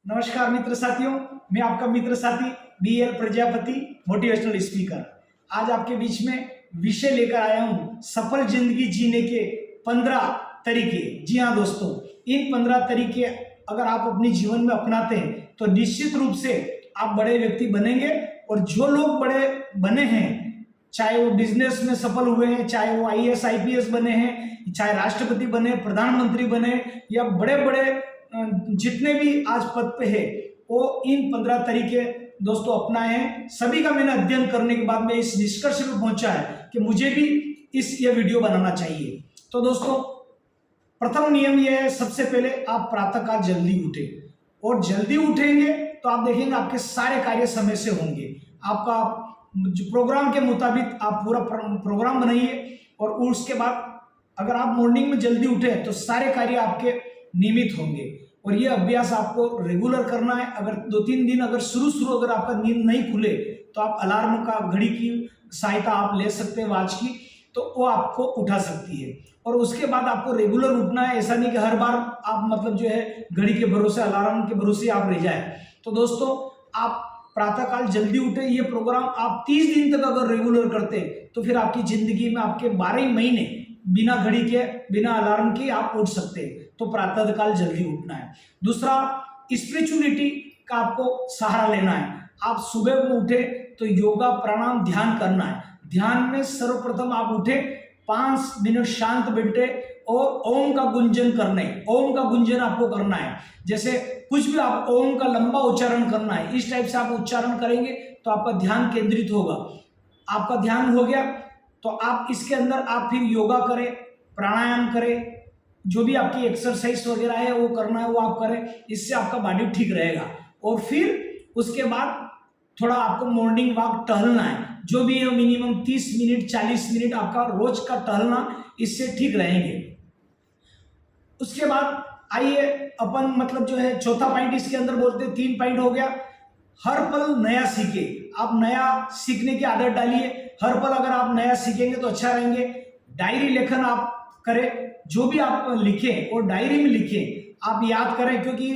नमस्कार मित्र साथियों, मैं आपका मित्र साथी BL प्रजापति, मोटिवेशनल स्पीकर। आज आपके बीच में विषय लेकर आया हूं सफल जिंदगी जीने के 15 तरीके। जी हाँ दोस्तों, इन 15 तरीके अगर आप अपने जीवन में अपनाते हैं तो निश्चित रूप से आप बड़े व्यक्ति बनेंगे। और जो लोग बड़े बने हैं, चाहे वो बिजनेस में सफल हुए हैं, चाहे वो IAS IPS बने हैं, चाहे राष्ट्रपति बने, प्रधानमंत्री बने, या बड़े बड़े जितने भी आज पद पे है, वो इन 15 तरीके दोस्तों अपनाए हैं। सभी का मैंने अध्ययन करने के बाद में इस निष्कर्ष पे पहुंचा है कि मुझे भी ये वीडियो बनाना चाहिए। तो दोस्तों, प्रथम नियम यह है, सबसे पहले आप प्रातःकाल जल्दी उठें। और जल्दी उठेंगे तो आप देखेंगे आपके सारे कार्य समय से होंगे। आपका जो प्रोग्राम के मुताबिक आप पूरा प्रोग्राम बनाइए। और उसके बाद अगर आप मॉर्निंग में जल्दी उठे तो सारे कार्य आपके नियमित होंगे। और ये अभ्यास आपको रेगुलर करना है। अगर 2-3 दिन अगर शुरू अगर आपका नींद नहीं खुले तो आप अलार्म का, घड़ी की सहायता आप ले सकते हैं, वॉच की, तो वो आपको उठा सकती है। और उसके बाद आपको रेगुलर उठना है। ऐसा नहीं कि हर बार आप मतलब जो है घड़ी के भरोसे, अलार्म के भरोसे आप रह जाए। तो दोस्तों, आप प्रातःकाल जल्दी उठे। ये प्रोग्राम आप 30 दिन तक अगर रेगुलर करते तो फिर आपकी जिंदगी में आपके 12 महीने बिना घड़ी के, बिना अलार्म के आप उठ सकते हैं। तो प्रातःकाल जल्दी उठना है। दूसरा, स्पिरिचुअलिटी का आपको सहारा लेना है। आप सुबह में उठे तो योगा, प्राणायाम, ध्यान करना है। ध्यान में सर्वप्रथम आप उठे, 5 मिनट शांत बैठे और ओम का गुंजन करने, ओम का गुंजन आपको करना है। जैसे कुछ भी आप ओम का लंबा उच्चारण करना है, इस टाइप से आप उच्चारण करेंगे तो आपका ध्यान केंद्रित होगा। आपका ध्यान हो गया तो आप इसके अंदर आप फिर योगा करें, प्राणायाम करें, जो भी आपकी एक्सरसाइज वगैरह है वो करना है वो आप करें। इससे आपका बॉडी ठीक रहेगा। और फिर उसके बाद थोड़ा आपको मॉर्निंग वॉक टहलना है, जो भी है मिनिमम 30 मिनट 40 मिनट आपका रोज का टहलना, इससे ठीक रहेंगे। उसके बाद आइए अपन मतलब जो है चौथा पॉइंट इसके अंदर बोलते हैं, 3 पॉइंट हो गया। हर पल नया सीखे। आप नया सीखने की आदत डालिए। हर पल अगर आप नया सीखेंगे तो अच्छा रहेंगे। डायरी लेखन आप करें, जो भी आप लिखें और डायरी में लिखें, आप याद करें, क्योंकि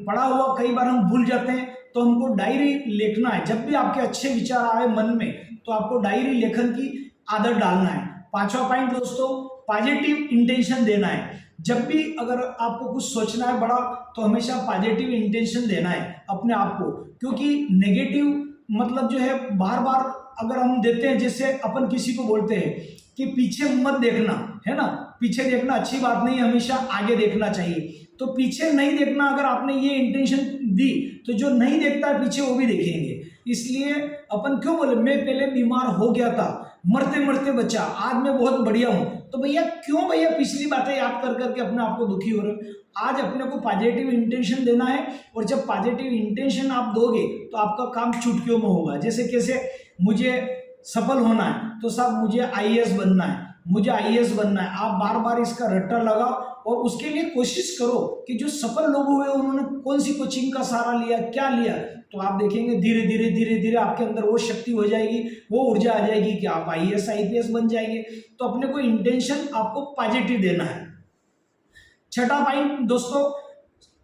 पढ़ा हुआ कई बार हम भूल जाते हैं। तो हमको डायरी लिखना है। जब भी आपके अच्छे विचार आए मन में तो आपको डायरी लेखन की आदत डालना है। 5वां पॉइंट दोस्तों, पॉजिटिव इंटेंशन देना है। जब भी अगर आपको कुछ सोचना है बड़ा तो हमेशा पॉजिटिव इंटेंशन देना है अपने आप को। क्योंकि नेगेटिव मतलब जो है बार बार अगर हम देते हैं, जैसे अपन किसी को बोलते हैं कि पीछे मत देखना, है ना, पीछे देखना अच्छी बात नहीं, हमेशा आगे देखना चाहिए। तो पीछे नहीं देखना, अगर आपने ये इंटेंशन दी तो जो नहीं देखता है पीछे वो भी देखेंगे। इसलिए अपन क्यों बोले, मैं पहले बीमार हो गया था, मरते मरते बचा, आज मैं बहुत बढ़िया हूं। तो भैया क्यों भैया पिछली बातें याद कर करके अपने आप को दुखी हो रहे हो। आज अपने को पॉजिटिव इंटेंशन देना है। और जब पॉजिटिव इंटेंशन आप दोगे तो आपका काम चुटकियों में होगा। जैसे कैसे, मुझे सफल होना है तो साहब मुझे IAS बनना है, मुझे IAS बनना है। आप बार बार इसका रट्टा लगाओ और उसके लिए कोशिश करो कि जो सफल लोग हुए उन्होंने कौन सी कोचिंग का सहारा लिया, क्या लिया। तो आप देखेंगे धीरे धीरे धीरे धीरे आपके अंदर वो शक्ति हो जाएगी, वो ऊर्जा आ जाएगी कि आप IAS IPS बन जाएंगे। तो अपने को इंटेंशन आपको पॉजिटिव देना है। छठा पॉइंट दोस्तों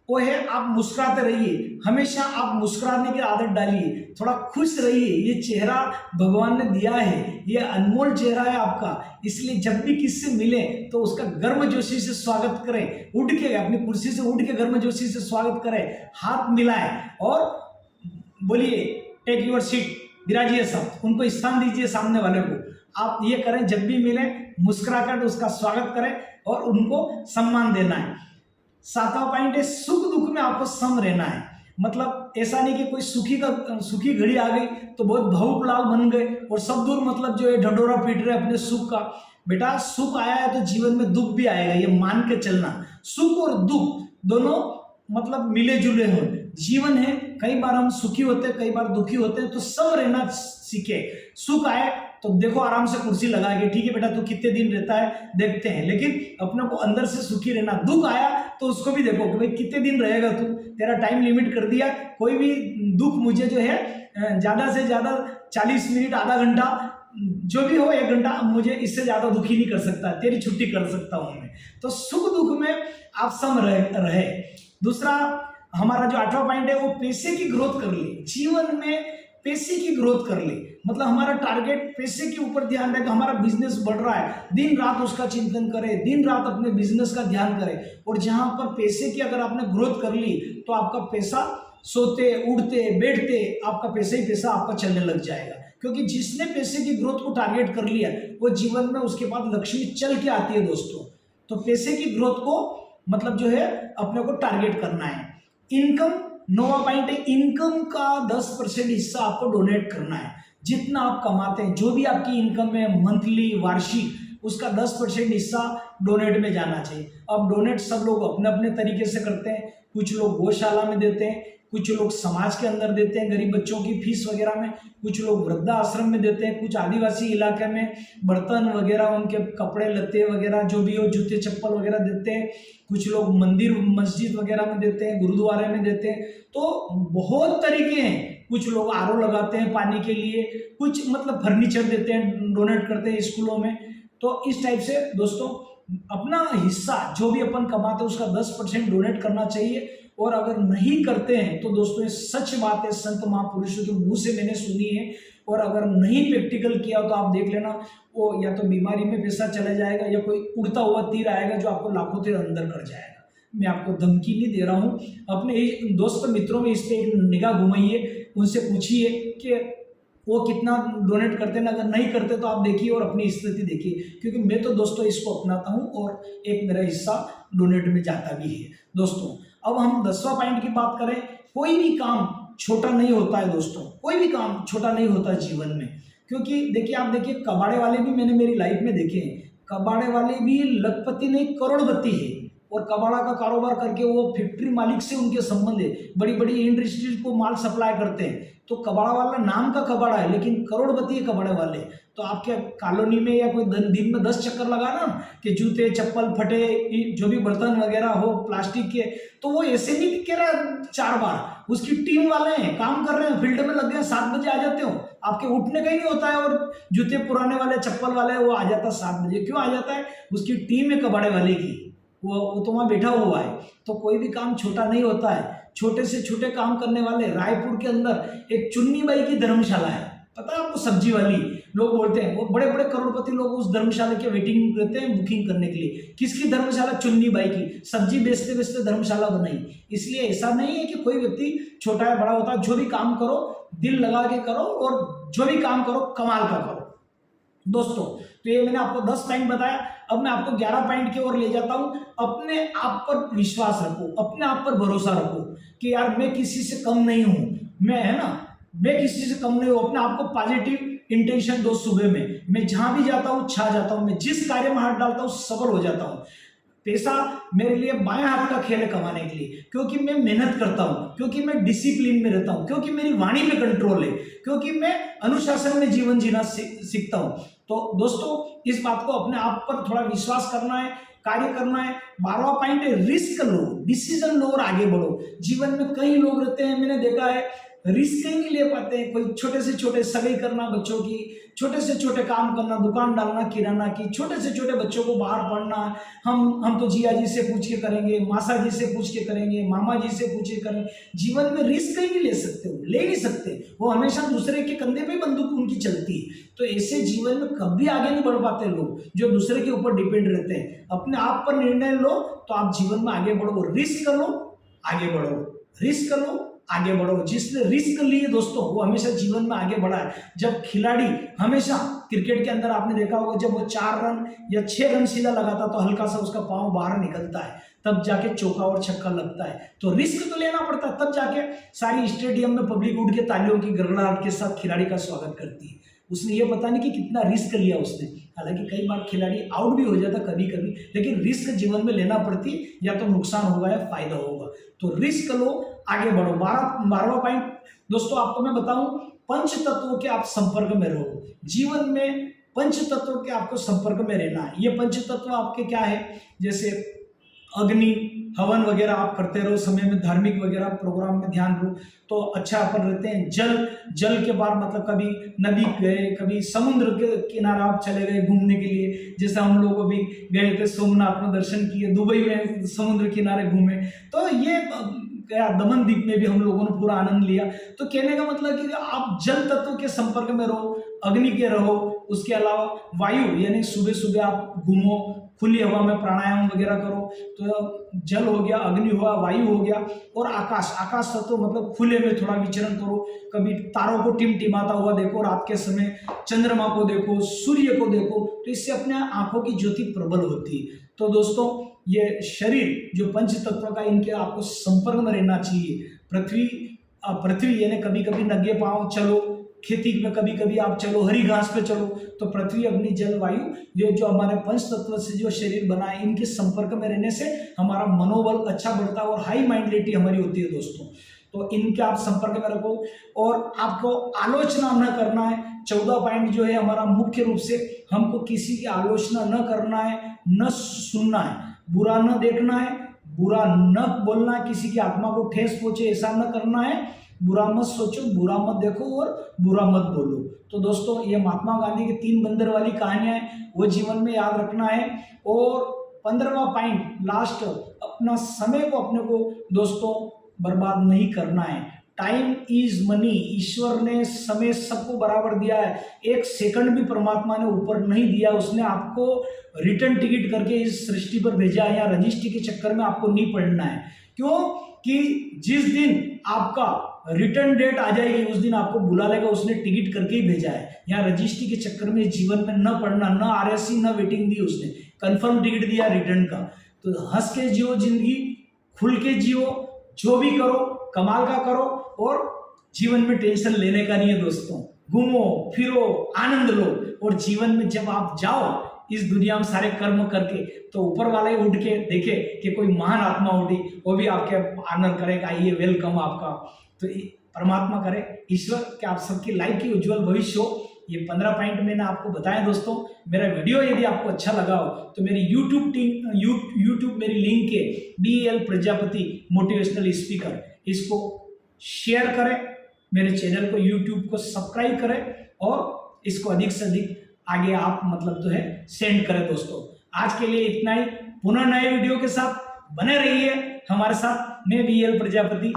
वो है, आप मुस्कुराते रहिए। हमेशा आप मुस्कुराने की आदत डालिए, थोड़ा खुश रहिए। ये चेहरा भगवान ने दिया है, ये अनमोल चेहरा है आपका। इसलिए जब भी किससे मिले तो उसका गर्मजोशी से स्वागत करें। उठ के अपनी कुर्सी से उठ के गर्मजोशी से स्वागत करें, हाथ मिलाएं और बोलिए टेक योर सीट, विराजिए सब, उनको स्थान दीजिए सामने वाले को। आप ये करें, जब भी मिले मुस्कुराकर उसका स्वागत करें और उनको सम्मान देना है। 7वां पॉइंट है, सुख दुख में आपको सम रहना है। मतलब ऐसा नहीं कि कोई सुखी घड़ी आ गई तो बहुत भावुक लाल बन गए और सब दूर मतलब जो है ढंढोरा पीट रहे अपने सुख का। बेटा सुख आया है तो जीवन में दुख भी आएगा, ये मान के चलना। सुख और दुख दोनों मतलब मिले जुले हो, जीवन है। कई बार हम सुखी होते हैं, कई बार दुखी होते हैं, तो सब रहना सीखे। सुख आए तो देखो आराम से कुर्सी लगा के, ठीक है बेटा तू कितने दिन रहता है देखते हैं, लेकिन अपने को अंदर से सुखी रहना। दुख आया तो उसको भी देखो कि भाई कितने दिन रहेगा तू, तेरा टाइम लिमिट कर दिया। कोई भी दुख मुझे जो है ज्यादा से ज्यादा 40 मिनट, आधा घंटा, जो भी हो 1 घंटा, मुझे इससे ज्यादा दुखी नहीं कर सकता, तेरी छुट्टी कर सकता हूं मैं। तो सुख दुख में आप सम रहे। दूसरा, हमारा जो 8वां पॉइंट है वो पैसे की ग्रोथ कर ले, जीवन में पैसे की ग्रोथ कर ले, मतलब हमारा टारगेट पैसे के ऊपर ध्यान रहे, हमारा बिजनेस बढ़ रहा है, दिन रात उसका चिंतन करे, दिन रात अपने बिजनेस का ध्यान करे। और जहां पर पैसे की अगर आपने ग्रोथ कर ली तो आपका पैसा सोते उठते बैठते आपका पैसा ही पैसा आपका चलने लग जाएगा, क्योंकि जिसने पैसे की ग्रोथ को टारगेट कर लिया वो जीवन में उसके बाद लक्ष्मी चल के आती है दोस्तों। तो पैसे की ग्रोथ को मतलब जो है अपने को टारगेट करना है। इनकम, 9वां पॉइंट है, इनकम का 10% हिस्सा आपको डोनेट करना है। जितना आप कमाते हैं, जो भी आपकी इनकम है मंथली वार्षिक, उसका 10% हिस्सा डोनेट में जाना चाहिए। अब डोनेट सब लोग अपने अपने तरीके से करते हैं, कुछ लोग गौशाला में देते हैं, कुछ लोग समाज के अंदर देते हैं गरीब बच्चों की फीस वगैरह में, कुछ लोग वृद्धा आश्रम में देते हैं, कुछ आदिवासी इलाके में बर्तन वगैरह, उनके कपड़े लत्ते वगैरह जो भी हो, जूते चप्पल वगैरह देते हैं, कुछ लोग मंदिर मस्जिद वगैरह में देते हैं, गुरुद्वारे में देते हैं। तो बहुत तरीके हैं, कुछ लोग आरओ लगाते हैं पानी के लिए, कुछ मतलब फर्नीचर देते हैं, डोनेट करते हैं स्कूलों में। तो इस टाइप से दोस्तों अपना हिस्सा जो भी अपन कमाते हैं उसका 10% डोनेट करना चाहिए। और अगर नहीं करते हैं तो दोस्तों ये सच बात है, संत महापुरुषों के मुंह से मैंने सुनी है। और अगर नहीं प्रैक्टिकल किया तो आप देख लेना, वो या तो बीमारी में पैसा चला जाएगा या कोई उड़ता हुआ तीर आएगा जो आपको लाखों से अंदर कर जाएगा। मैं आपको धमकी नहीं दे रहा हूँ, अपने दोस्त मित्रों में इस पर एक निगाह घुमाइए, उनसे पूछिए कि वो कितना डोनेट करते हैं। अगर नहीं करते तो आप देखिए और अपनी स्थिति देखिए, क्योंकि मैं तो दोस्तों इसको अपनाता हूँ और एक मेरा हिस्सा डोनेट में जाता भी है दोस्तों। अब हम 10वां पॉइंट की बात करें, कोई भी काम छोटा नहीं होता है दोस्तों, कोई भी काम छोटा नहीं होता जीवन में। क्योंकि देखिए, आप देखिए कबाड़े वाले भी मैंने मेरी लाइफ में देखे हैं, कबाड़े वाले भी लखपति नहीं करोड़पति है, और कबाड़ा का कारोबार करके वो फैक्ट्री मालिक से उनके संबंध है, बड़ी बड़ी इंडस्ट्रीज को माल सप्लाई करते हैं। तो कबाड़ा वाला नाम का कबाड़ा है लेकिन करोड़पति है कबाड़े वाले। तो आपके कॉलोनी में या कोई दिन में 10 चक्कर लगाना कि जूते चप्पल फटे, जो भी बर्तन वगैरह हो प्लास्टिक के, तो वो ऐसे नहीं कह रहा 4 बार, उसकी टीम वाले हैं, काम कर रहे हैं, फील्ड में लग गए, 7 बजे आ जाते हो, आपके उठने का ही नहीं होता है। और जूते पुराने वाले चप्पल वाले वो आ जाता 7 बजे, क्यों आ जाता है? उसकी टीम है कबाड़े वाले की, वो तो वहाँ बैठा हुआ है। तो कोई भी काम छोटा नहीं होता है, छोटे से छोटे काम करने वाले। रायपुर के अंदर एक चुन्नी बाई की धर्मशाला है, पता है आपको, सब्जी वाली, लोग बोलते हैं वो बड़े बड़े करोड़पति लोग उस धर्मशाला के वेटिंग रहते हैं बुकिंग करने के लिए। किसकी धर्मशाला? चुन्नी बाई की। सब्जी बेचते बेचते धर्मशाला बनाई। इसलिए ऐसा नहीं है कि कोई व्यक्ति छोटा है बड़ा होता है, जो भी काम करो दिल लगा के करो और जो भी काम करो कमाल का करो दोस्तों। तो ये मैंने आपको 10 पॉइंट बताया। अब मैं आपको 11 पॉइंट की ओर ले जाता हूं। अपने आप पर विश्वास रखो, अपने आप पर भरोसा रखो कि यार मैं किसी से कम नहीं हूं, मैं है ना, मैं किसी से कम नहीं हूं। अपने आप को पॉजिटिव इंटेंशन दो सुबह में। मैं जहां भी जाता हूं छा जाता हूं, मैं जिस कार्य में हाथ डालता हूं सफल हो जाता हूं। पैसा मेरे लिए बाएं हाथ का खेल है कमाने के लिए, क्योंकि मैं मेहनत करता हूं, क्योंकि मैं डिसिप्लिन में रहता हूं, क्योंकि मेरी वाणी पे कंट्रोल है, क्योंकि मैं अनुशासन में जीवन जीना सीखता हूं। तो दोस्तों इस बात को अपने आप पर थोड़ा विश्वास करना है, कार्य करना है। 12वां पॉइंट है रिस्क लो, डिसीजन लो और आगे बढ़ो। जीवन में कई लोग रहते हैं, मैंने देखा है रिस्क ही नहीं ले पाते हैं। कोई छोटे से छोटे सगाई करना बच्चों की, छोटे से छोटे काम करना, दुकान डालना किराना की, छोटे से छोटे बच्चों को बाहर पढ़ना, हम तो जिया जी से पूछ के करेंगे, मासा जी से पूछ के करेंगे, मामा जी से पूछ के करेंगे। जीवन में रिस्क ही नहीं ले सकते, वो ले नहीं सकते, वो हमेशा दूसरे के कंधे पे बंदूक उनकी चलती है। तो ऐसे जीवन में कभी आगे नहीं बढ़ पाते लोग जो दूसरे के ऊपर डिपेंड रहते हैं। अपने आप पर निर्णय लो तो आप जीवन में आगे बढ़ो। रिस्क लो आगे बढ़ो, रिस्क लो आगे बढ़ो। जिसने रिस्क लिए दोस्तों वो हमेशा जीवन में आगे बढ़ा है। जब खिलाड़ी हमेशा क्रिकेट के अंदर आपने देखा होगा, जब वो 4 रन या 6 रन सीधा लगाता तो हल्का सा उसका पांव बाहर निकलता है, तब जाके चौका और छक्का लगता है। तो रिस्क तो लेना पड़ता है, तब जाके सारी स्टेडियम में पब्लिक उठ के तालियों की गड़गड़ाहट के साथ खिलाड़ी का स्वागत करती है। उसने ये पता नहीं कि कितना रिस्क लिया उसने। हालांकि कई बार खिलाड़ी आउट भी हो जाता कभी कभी, लेकिन रिस्क जीवन में लेना पड़ती, या तो नुकसान होगा या फायदा होगा। तो रिस्क लो आगे बढ़ो। 12वां पॉइंट दोस्तों आपको मैं बताऊं, पंच तत्वों के आप संपर्क में रहो। जीवन में पंच तत्वों के आपको संपर्क में रहना है। ये पंच तत्व आपके क्या है? जैसे अग्नि, हवन वगैरह आप करते रहो, समय में धार्मिक वगैरह प्रोग्राम में ध्यान दो तो अच्छा अपन रहते हैं। जल के बाद मतलब कभी नदी गए, कभी समुद्र के किनारे आप चले गए घूमने के लिए, जैसे हम लोग अभी गए थे सोमनाथ में दर्शन किए, दुबई में समुद्र किनारे घूमे। तो ये गया, दमन द्वीप में भी हम लोगों ने पूरा आनंद लिया। तो कहने का मतलब कि आप जल तत्व के संपर्क में रहो, अग्नि के रहो, उसके अलावा वायु यानी सुबह सुबह आप घूमो, खुली हवा में प्राणायाम वगैरह करो। तो जल हो गया, अग्नि हुआ, वायु हो गया, और आकाश, आकाश तत्व मतलब खुले में थोड़ा विचरण करो। कभी तारों को टिमटिमाता हुआ देखो, रात के समय चंद्रमा को देखो, सूर्य को देखो, तो इससे अपने आंखों की ज्योति प्रबल होती है। तो दोस्तों ये शरीर जो पंच तत्व का, इनके आपको संपर्क में रहना चाहिए। पृथ्वी यानी कभी कभी नंगे पांव चलो, खेती में कभी कभी आप चलो, हरी घास पे चलो। तो पृथ्वी, अग्नि, जल, वायु, ये जो हमारे पंच तत्व से जो शरीर बना है, इनके संपर्क में रहने से हमारा मनोबल अच्छा बढ़ता है और हाई माइंडलिटी हमारी होती है दोस्तों। तो इनके आप संपर्क में रखो, और आपको आलोचना न करना है। 14 पॉइंट जो है हमारा मुख्य रूप से, हमको किसी की आलोचना न करना है, न सुनना है, बुरा न देखना है, बुरा न बोलना है, किसी की आत्मा को ठेस पहुंचे ऐसा न करना है, बुरा मत सोचो, बुरा मत देखो और बुरा मत बोलो। तो दोस्तों ये महात्मा गांधी के 3 बंदर वाली कहानियां हैं, वो जीवन में याद रखना है। और 15वां पॉइंट लास्ट, अपना समय को अपने को दोस्तों बर्बाद नहीं करना है। टाइम इज मनी, ईश्वर ने समय सबको बराबर दिया है, 1 सेकंड भी परमात्मा ने ऊपर नहीं दिया। उसने आपको रिटर्न टिकट करके इस सृष्टि पर भेजा है, या रजिस्ट्री के चक्कर में आपको नहीं पड़ना है। क्यों कि जिस दिन आपका रिटर्न डेट आ जाएगी उस दिन आपको बुला लेगा, उसने टिकट करके ही भेजा है। यहाँ रजिस्ट्री के चक्कर में जीवन में न पड़ना, न आरएसी न वेटिंग दी, उसने कंफर्म टिकट दिया रिटर्न का। तो हंस के जियो जिंदगी, खुल के जियो, जो भी करो कमाल का करो, और जीवन में टेंशन लेने का नहीं है दोस्तों। घूमो फिरो, आनंद लो, और जीवन में जब आप जाओ इस दुनिया में सारे कर्म करके, तो ऊपर वाला ही उठ के देखे कि कोई महान आत्मा उठी, वो भी आपके आनंद करेगा, आइए वेलकम आपका। तो परमात्मा करे, ईश्वर कि आप सबकी लाइफ की उज्जवल भविष्य हो। ये 15 पॉइंट मैंने आपको बताया दोस्तों। मेरा वीडियो यदि आपको अच्छा लगा हो तो मेरी यूट्यूब मेरी लिंक के BL प्रजापति मोटिवेशनल स्पीकर, इसको शेयर करें, मेरे चैनल को यूट्यूब को सब्सक्राइब करें, और इसको अधिक से अधिक आगे आप मतलब जो है सेंड करें दोस्तों। आज के लिए इतना ही, पुनः नए वीडियो के साथ बने रहिए हमारे साथ। मैं BL प्रजापति।